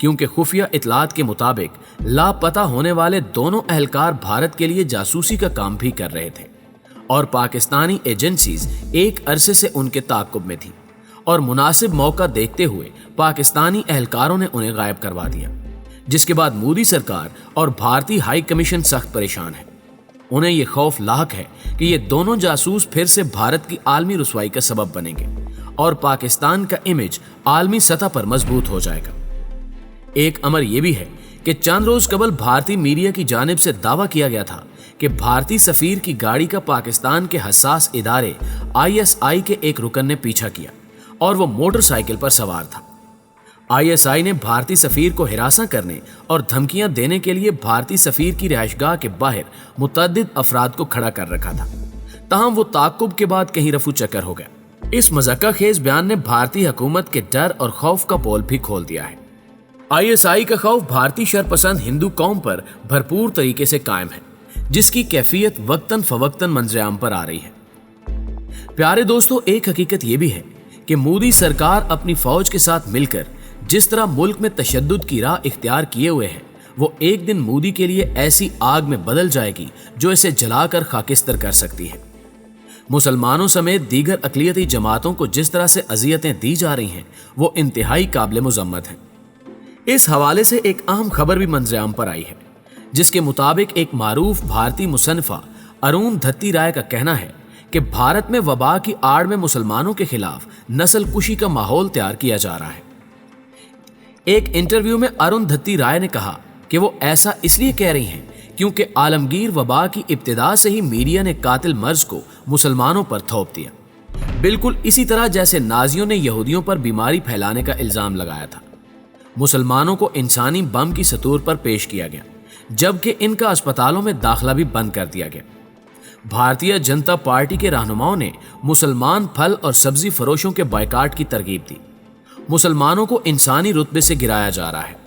کیونکہ خفیہ اطلاعات کے مطابق لاپتہ ہونے والے دونوں اہلکار بھارت کے لیے جاسوسی کا کام بھی کر رہے تھے اور پاکستانی ایجنسیز ایک عرصے سے ان کے تعاقب میں تھیں اور مناسب موقع دیکھتے ہوئے پاکستانی اہلکاروں نے انہیں غائب کروا دیا، جس کے بعد مودی سرکار اور بھارتی ہائی کمیشن سخت پریشان ہے۔ انہیں یہ خوف لاحق ہے کہ یہ دونوں جاسوس پھر سے بھارت کی عالمی رسوائی کا سبب بنیں گے اور پاکستان کا امیج عالمی سطح پر مضبوط ہو جائے گا۔ ایک امر یہ بھی ہے کہ چند روز قبل بھارتی میڈیا کی جانب سے دعویٰ کیا گیا تھا کہ بھارتی سفیر کی گاڑی کا پاکستان کے حساس ادارے ISI کے ایک رکن نے پیچھا کیا اور وہ موٹر سائیکل پر سوار تھا۔ ISI نے بھارتی سفیر کو ہراساں کرنے اور دھمکیاں دینے کے لیے بھارتی سفیر کی رہائش گاہ کے باہر متعدد افراد کو کھڑا کر رکھا تھا، تاہم وہ تعاقب کے بعد کہیں رفو چکر ہو گیا۔ اس مذکر خیز بیان نے بھارتی حکومت کے ڈر اور خوف کا پول بھی کھول دیا ہے۔ ISI کا خوف بھارتی شرپسند ہندو قوم پر بھرپور طریقے سے قائم ہے، جس کی کیفیت وقتاً فوقتاً منظر عام پر آ رہی ہے۔ پیارے دوستو، ایک حقیقت یہ بھی ہے کہ مودی سرکار اپنی فوج کے ساتھ مل کر جس طرح ملک میں تشدد کی راہ اختیار کیے ہوئے ہے، وہ ایک دن مودی کے لیے ایسی آگ میں بدل جائے گی جو اسے جلا کر خاکستر کر سکتی ہے۔ مسلمانوں سمیت دیگر اقلیتی جماعتوں کو جس طرح سے اذیتیں دی جا رہی ہیں وہ انتہائی قابل مذمت ہیں۔ اس حوالے سے ایک اہم خبر بھی منظر عام پر آئی ہے، جس کے مطابق ایک معروف بھارتی مصنفہ ارون دھتی رائے کا کہنا ہے کہ بھارت میں وبا کی آڑ میں مسلمانوں کے خلاف نسل کشی کا ماحول تیار کیا جا رہا ہے۔ ایک انٹرویو میں ارون دھتی رائے نے کہا کہ وہ ایسا اس لیے کہہ رہی ہیں کیونکہ عالمگیر وبا کی ابتدا سے ہی میڈیا نے قاتل مرض کو مسلمانوں پر تھوپ دیا، بالکل اسی طرح جیسے نازیوں نے یہودیوں پر بیماری پھیلانے کا الزام لگایا تھا۔ مسلمانوں کو انسانی بم کی سطور پر پیش کیا گیا، جبکہ ان کا اسپتالوں میں داخلہ بھی بند کر دیا گیا۔ بھارتیہ جنتا پارٹی کے رہنماؤں نے مسلمان پھل اور سبزی فروشوں کے بائیکاٹ کی ترغیب دی۔ مسلمانوں کو انسانی رتبے سے گرایا جا رہا ہے۔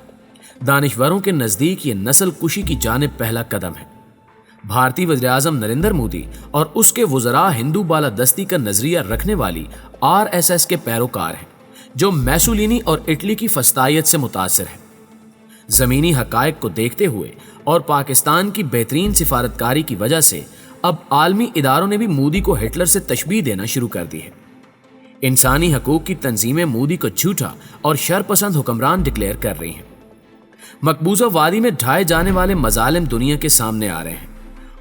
دانشوروں کے نزدیک یہ نسل کشی کی جانب پہلا قدم ہے۔ بھارتی وزیراعظم نریندر مودی اور اس کے وزراء ہندو بالادستی کا نظریہ رکھنے والی RSS کے پیروکار ہیں، جو میسولینی اور اٹلی کی فسطائیت سے متاثر ہے۔ زمینی حقائق کو دیکھتے ہوئے اور پاکستان کی بہترین سفارتکاری کی وجہ سے اب عالمی اداروں نے بھی مودی کو ہٹلر سے تشبیہ دینا شروع کر دی ہے۔ انسانی حقوق کی تنظیمیں مودی کو جھوٹا اور شرپسند حکمران ڈکلیئر کر رہی ہیں۔ مقبوضہ وادی میں ڈھائے جانے والے مظالم دنیا کے سامنے آ رہے ہیں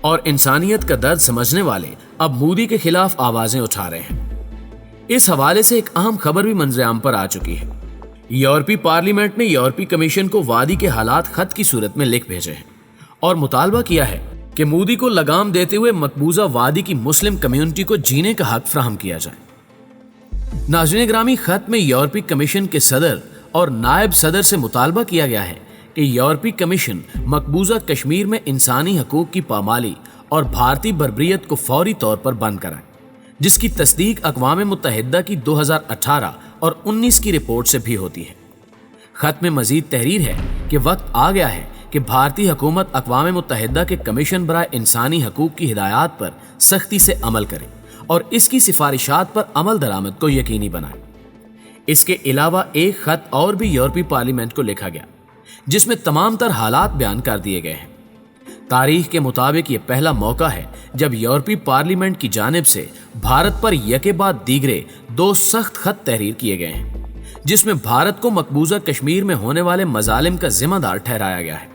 اور انسانیت کا درد سمجھنے والے اب مودی کے خلاف آوازیں اٹھا رہے ہیں۔ اس حوالے سے ایک اہم خبر بھی منظر عام پر آ چکی ہے۔ یورپی پارلیمنٹ نے یورپی کمیشن کو وادی کے حالات خط کی صورت میں لکھ بھیجے ہیں اور مطالبہ کیا ہے کہ مودی کو لگام دیتے ہوئے مقبوضہ وادی کی مسلم کمیونٹی کو جینے کا حق فراہم کیا جائے۔ ناظرین گرامی، خط میں یورپی کمیشن کے صدر اور نائب صدر سے مطالبہ کیا گیا ہے کہ یورپی کمیشن مقبوضہ کشمیر میں انسانی حقوق کی پامالی اور بھارتی بربریت کو فوری طور پر بند کرائے، جس کی تصدیق اقوام متحدہ کی 2018 اور 19 کی رپورٹ سے بھی ہوتی ہے۔ خط میں مزید تحریر ہے کہ وقت آ گیا ہے کہ بھارتی حکومت اقوام متحدہ کے کمیشن برائے انسانی حقوق کی ہدایات پر سختی سے عمل کرے اور اس کی سفارشات پر عمل درآمد کو یقینی بنائے۔ اس کے علاوہ ایک خط اور بھی یورپی پارلیمنٹ کو لکھا گیا، جس میں تمام تر حالات بیان کر دیے گئے ہیں۔ تاریخ کے مطابق یہ پہلا موقع ہے جب یورپی پارلیمنٹ کی جانب سے بھارت پر یکے بعد دیگرے 2 سخت خط تحریر کیے گئے ہیں، جس میں بھارت کو مقبوضہ کشمیر میں ہونے والے مظالم کا ذمہ دار ٹھہرایا گیا ہے۔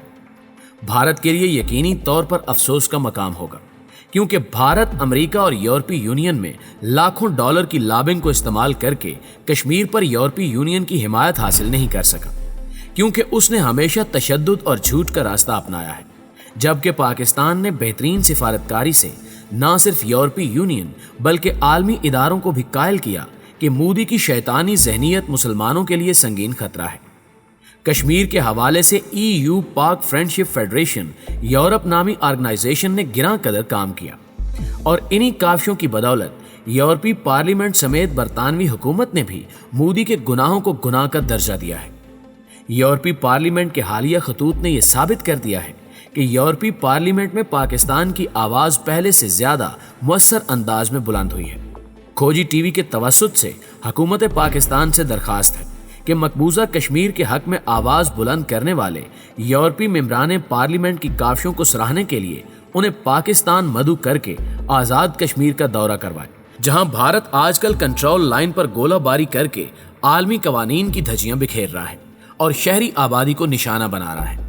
بھارت کے لیے یقینی طور پر افسوس کا مقام ہوگا، کیونکہ بھارت امریکہ اور یورپی یونین میں لاکھوں ڈالر کی لابنگ کو استعمال کر کے کشمیر پر یورپی یونین کی حمایت حاصل نہیں کر سکا، کیونکہ اس نے ہمیشہ تشدد اور جھوٹ کا راستہ اپنایا ہے، جبکہ پاکستان نے بہترین سفارتکاری سے نہ صرف یورپی یونین بلکہ عالمی اداروں کو بھی قائل کیا کہ مودی کی شیطانی ذہنیت مسلمانوں کے لیے سنگین خطرہ ہے۔ کشمیر کے حوالے سے EU پاک فرینڈشپ فیڈریشن یورپ نامی آرگنائزیشن نے گراں قدر کام کیا اور انہی کاوشوں کی بدولت یورپی پارلیمنٹ سمیت برطانوی حکومت نے بھی مودی کے گناہوں کو گناہ کا درجہ دیا ہے۔ یورپی پارلیمنٹ کے حالیہ خطوط نے یہ ثابت کر دیا ہے کہ یورپی پارلیمنٹ میں پاکستان کی آواز پہلے سے زیادہ مؤثر انداز میں بلند ہوئی ہے۔ کھوجی ٹی وی کے توسط سے حکومت پاکستان سے درخواست ہے کہ مقبوضہ کشمیر کے حق میں آواز بلند کرنے والے یورپی ممبران پارلیمنٹ کی کاوشوں کو سراہنے کے لیے انہیں پاکستان مدعو کر کے آزاد کشمیر کا دورہ کروائے، جہاں بھارت آج کل کنٹرول لائن پر گولہ باری کر کے عالمی قوانین کی دھجیاں بکھیر رہا ہے اور شہری آبادی کو نشانہ بنا رہا ہے۔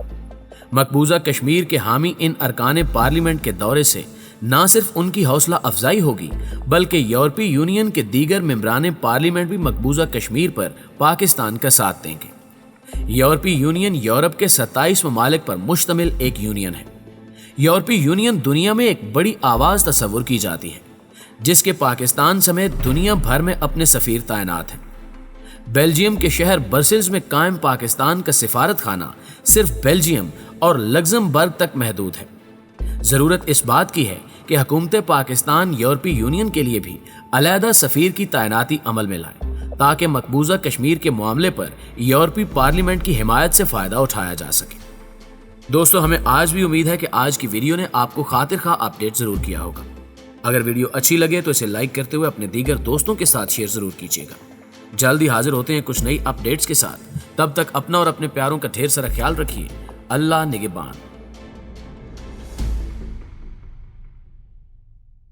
مقبوضہ کشمیر کے حامی ان ارکان پارلیمنٹ کے دورے سے نہ صرف ان کی حوصلہ افزائی ہوگی بلکہ یورپی یونین کے دیگر ممبران پارلیمنٹ بھی مقبوضہ کشمیر پر پاکستان کا ساتھ دیں گے۔ یورپی یونین یورپ کے 27 ممالک پر مشتمل ایک یونین ہے۔ یورپی یونین دنیا میں ایک بڑی آواز تصور کی جاتی ہے، جس کے پاکستان سمیت دنیا بھر میں اپنے سفیر تعینات ہیں۔ بیلجیم کے شہر برسلز میں قائم پاکستان کا سفارت خانہ صرف بیلجیم اور لگزمبرگ تک محدود ہے۔ ضرورت اس بات کی ہے کہ حکومت پاکستان یورپی یونین کے لیے بھی علیحدہ سفیر کی تعیناتی عمل میں لائے تاکہ مقبوضہ کشمیر کے معاملے پر یورپی پارلیمنٹ کی حمایت سے فائدہ اٹھایا جا سکے۔ دوستو، ہمیں آج بھی امید ہے کہ آج کی ویڈیو نے آپ کو خاطر خواہ اپڈیٹ ضرور کیا ہوگا۔ اگر ویڈیو اچھی لگے تو اسے لائک کرتے ہوئے اپنے دیگر دوستوں کے ساتھ شیئر ضرور کیجیے گا۔ جلدی حاضر ہوتے ہیں کچھ نئی اپڈیٹس کے ساتھ، تب تک اپنا اور اپنے پیاروں کا ڈھیر سارا خیال رکھیے۔ اللہ نگہبان۔